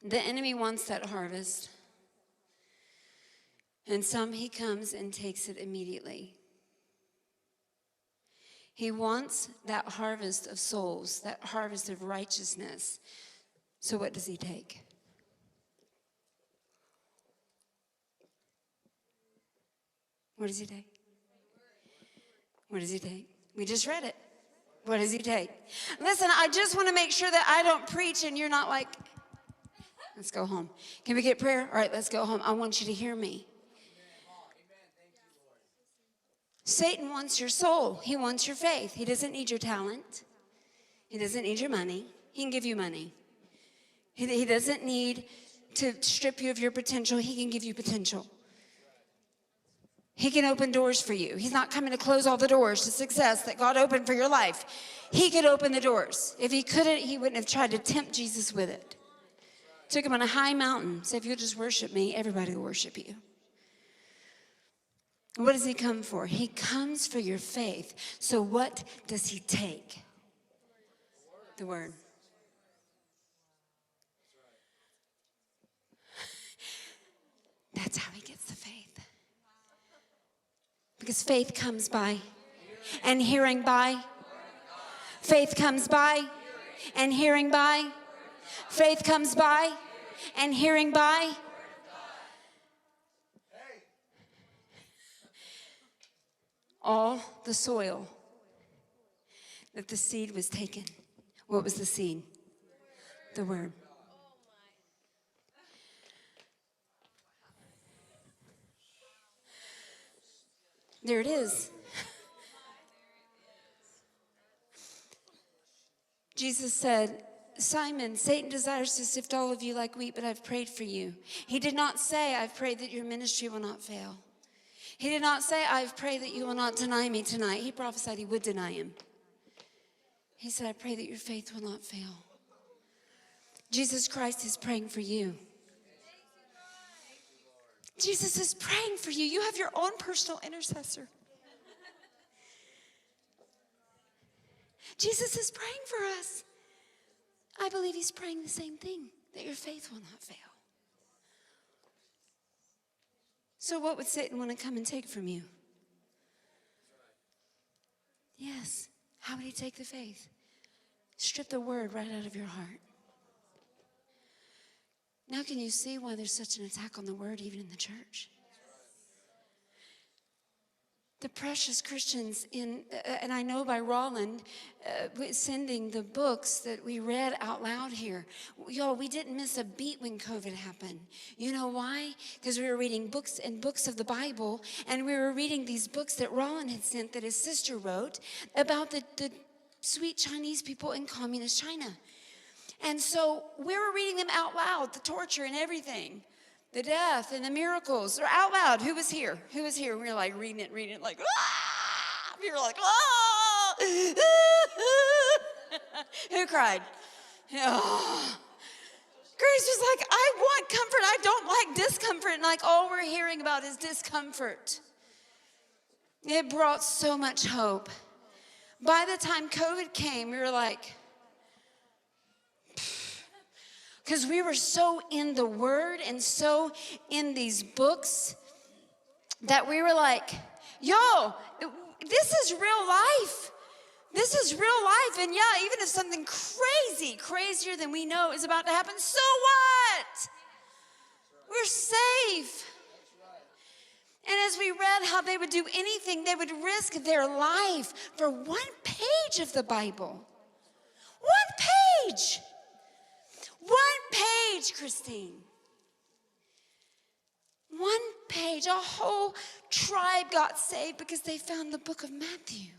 The enemy wants that harvest. And some he comes and takes it immediately. He wants that harvest of souls, that harvest of righteousness. So what does he take? What does he take? What does he take? We just read it. What does he take? Listen, I just want to make sure that I don't preach and you're not like, let's go home. Can we get prayer? All right, let's go home. I want you to hear me. Satan wants your soul. He wants your faith. He doesn't need your talent. He doesn't need your money. He can give you money. He doesn't need to strip you of your potential. He can give you potential. He can open doors for you. He's not coming to close all the doors to success that God opened for your life. He could open the doors. If he couldn't, he wouldn't have tried to tempt Jesus with it. Took him on a high mountain. Said, if you'll just worship me, everybody will worship you. What does he come for? He comes for your faith. So what does he take? The word. That's how he gets the faith. Because faith comes by and hearing by. Faith comes by and hearing by. Faith comes by and hearing by. All the soil that the seed was taken. What was the seed? The word. There it is. Jesus said, Simon, Satan desires to sift all of you like wheat, but I've prayed for you. He did not say, I've prayed that your ministry will not fail. He did not say, I've prayed that you will not deny me tonight. He prophesied he would deny him. He said, I pray that your faith will not fail. Jesus Christ is praying for you. Jesus is praying for you. You have your own personal intercessor. Jesus is praying for us. I believe he's praying the same thing, that your faith will not fail. So what would Satan want to come and take from you? Yes. How would he take the faith? Strip the word right out of your heart. Now can you see why there's such an attack on the word even in the church? The precious Christians and I know by Roland sending the books that we read out loud here. Y'all, we didn't miss a beat when COVID happened. You know why? Because we were reading books and books of the Bible, and we were reading these books that Roland had sent that his sister wrote about the sweet Chinese people in communist China. And so we were reading them out loud, the torture and everything. The death and the miracles are out loud. Who was here? Who was here? We were like reading it like, ah! We were like, ah! Who cried? Oh. Grace was like, I want comfort. I don't like discomfort. And like all we're hearing about is discomfort. It brought so much hope. By the time COVID came, we were like, because we were so in the word and so in these books that we were like, yo, this is real life. This is real life. And yeah, even if something crazy, crazier than we know is about to happen, so what? We're safe. And as we read how they would do anything, they would risk their life for one page of the Bible. One page. One page, Christine. One page. A whole tribe got saved because they found the book of Matthew.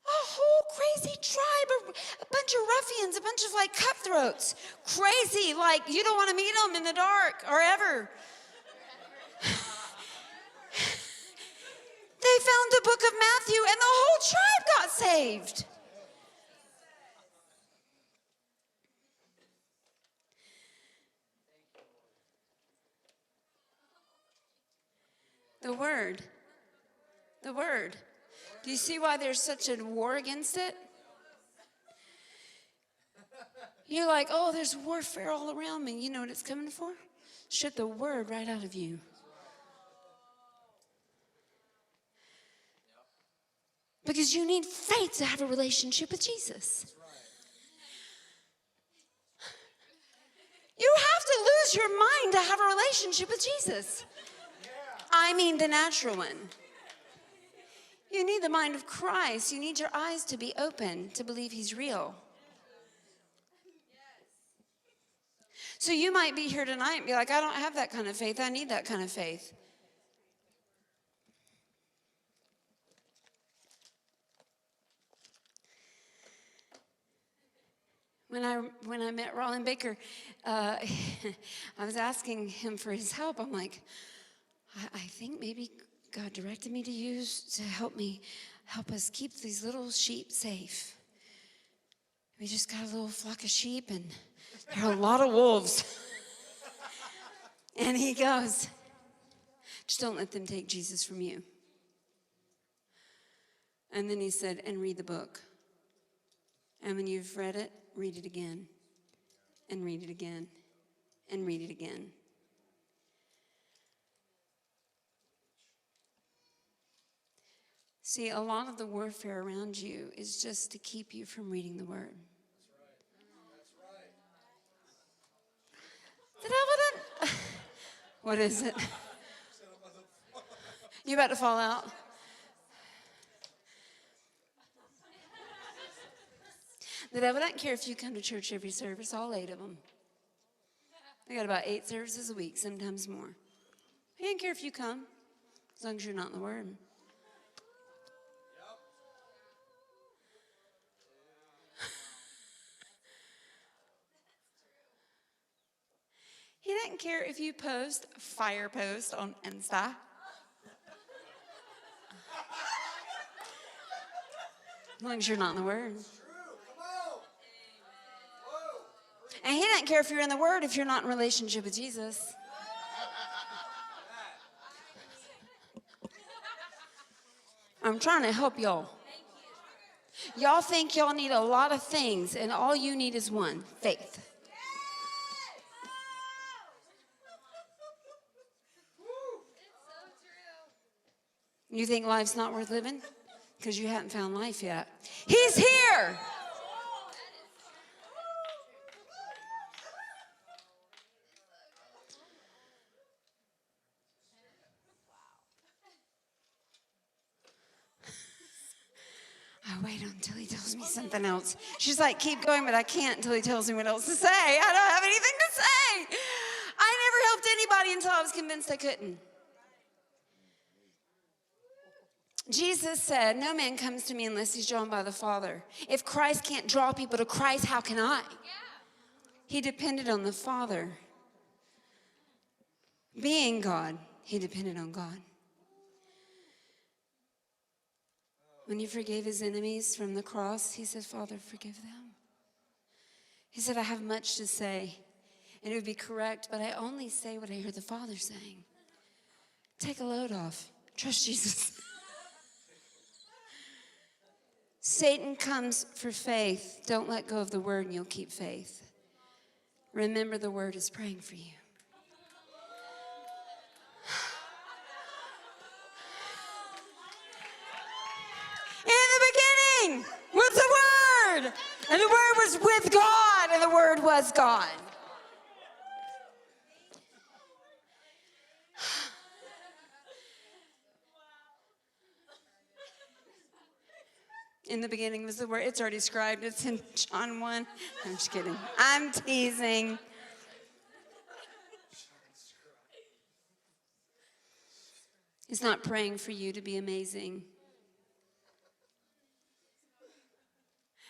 A whole crazy tribe, a bunch of ruffians, a bunch of like cutthroats. Crazy, like you don't want to meet them in the dark or ever. They found the book of Matthew and the whole tribe got saved. The word. The word. Do you see why there's such a war against it? You're like, oh, there's warfare all around me. You know what it's coming for? Shut the word right out of you. Because you need faith to have a relationship with Jesus. You have to lose your mind to have a relationship with Jesus. I mean the natural one. You need the mind of Christ. You need your eyes to be open to believe he's real. So you might be here tonight and be like, I don't have that kind of faith. I need that kind of faith. When I met Roland Baker, I was asking him for his help. I'm like, I think maybe God directed me to help us keep these little sheep safe. We just got a little flock of sheep, and there are a lot of wolves. And he goes, just don't let them take Jesus from you. And then he said, and read the book. And when you've read it, read it again, and read it again, and read it again. See, a lot of the warfare around you is just to keep you from reading the word. That's right. What is it? You about to fall out? The devil doesn't care if you come to church every service, all 8 of them. I got about 8 services a week, sometimes more. He doesn't care if you come, as long as you're not in the Word. He doesn't care if you post a fire post on Insta. As long as you're not in the Word. And he doesn't care if you're in the Word if you're not in relationship with Jesus. I'm trying to help y'all. Y'all think y'all need a lot of things, and all you need is one, faith. You think life's not worth living? Because you haven't found life yet. He's here. I wait until he tells me something else. She's like, keep going, but I can't until he tells me what else to say. I don't have anything to say. I never helped anybody until I was convinced I couldn't. Jesus said, no man comes to me unless he's drawn by the Father. If Christ can't draw people to Christ, how can I? He depended on the Father. Being God, he depended on God. When he forgave his enemies from the cross, he said, Father, forgive them. He said, I have much to say, and it would be correct, but I only say what I hear the Father saying. Take a load off. Trust Jesus. Satan comes for faith. Don't let go of the word and you'll keep faith. Remember, the word is praying for you. In the beginning was the Word, and the Word was with God, and the Word was God. In the beginning was the Word. It's already described. It's in John 1. I'm just kidding. I'm teasing. He's not praying for you to be amazing.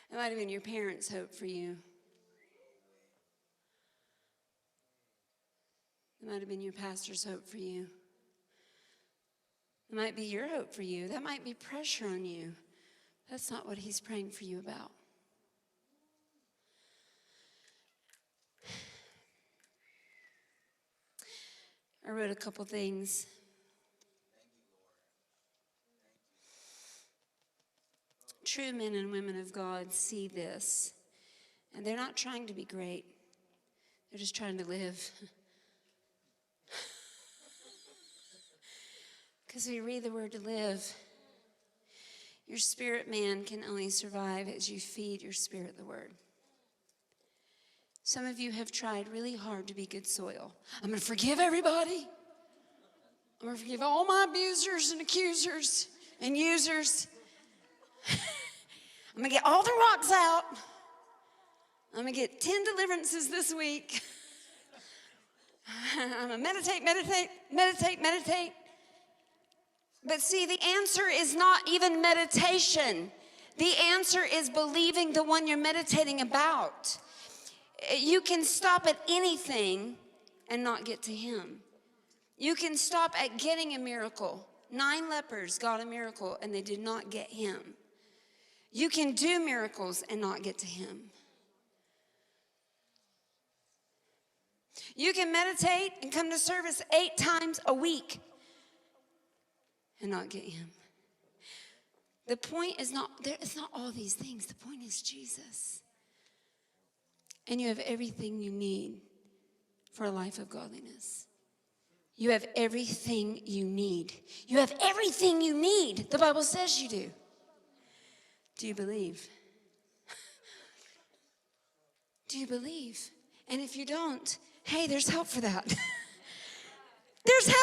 It might have been your parents' hope for you. It might have been your pastor's hope for you. It might be your hope for you. That might be pressure on you. That's not what he's praying for you about. I wrote a couple things. True men and women of God see this, And they're not trying to be great. They're just trying to live. Because we read the word to live. Your spirit man can only survive as you feed your spirit the word. Some of you have tried really hard to be good soil. I'm going to forgive everybody. I'm going to forgive all my abusers and accusers and users. I'm going to get all the rocks out. I'm going to get 10 deliverances this week. I'm going to meditate. But see, the answer is not even meditation. The answer is believing the one you're meditating about. You can stop at anything and not get to him. You can stop at getting a miracle. 9 lepers got a miracle and they did not get him. You can do miracles and not get to him. You can meditate and come to service 8 times a week and not get him. The point is not, it's not all these things. The point is Jesus. And you have everything you need for a life of godliness. You have everything you need. You have everything you need. The Bible says you do. Do you believe? Do you believe? And if you don't, hey, there's help for that. There's help.